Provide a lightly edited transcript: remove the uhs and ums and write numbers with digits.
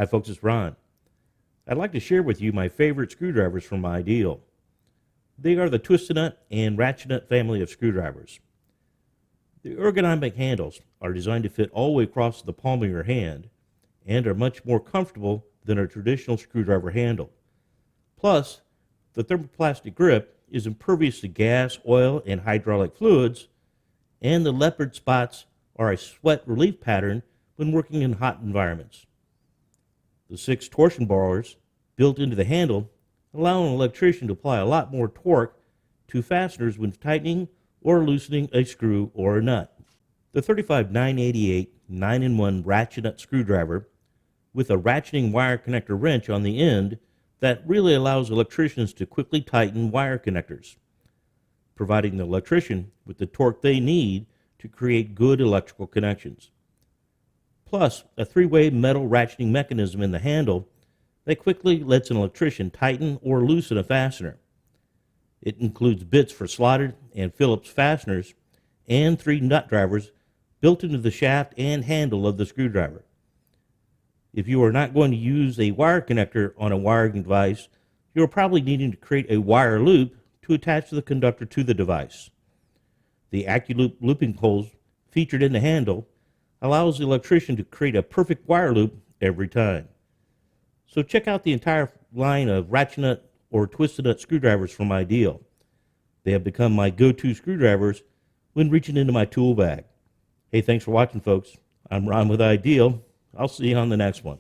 Hi folks, it's Ron. I'd like to share with you my favorite screwdrivers from Ideal. They are the Twist-a-Nut and Ratchet-a-Nut family of screwdrivers. The ergonomic handles are designed to fit all the way across the palm of your hand and are much more comfortable than a traditional screwdriver handle. Plus, the thermoplastic grip is impervious to gas, oil, and hydraulic fluids, and the leopard spots are a sweat relief pattern when working in hot environments. The 6 torsion bars built into the handle allow an electrician to apply a lot more torque to fasteners when tightening or loosening a screw or a nut. The 35988 9-in-1 Ratchet-a-Nut Screwdriver with a ratcheting wire connector wrench on the end that really allows electricians to quickly tighten wire connectors, providing the electrician with the torque they need to create good electrical connections. Plus, a 3-way metal ratcheting mechanism in the handle that quickly lets an electrician tighten or loosen a fastener. It includes bits for slotted and Phillips fasteners and 3 nut drivers built into the shaft and handle of the screwdriver. If you are not going to use a wire connector on a wiring device, you are probably needing to create a wire loop to attach the conductor to the device. The accu-loop looping holes featured in the handle allows the electrician to create a perfect wire loop every time. So check out the entire line of Ratchet-a-Nut or Twist-a-Nut screwdrivers from Ideal. They have become my go-to screwdrivers when reaching into my tool bag. Hey, thanks for watching, folks. I'm Ron with Ideal. I'll see you on the next one.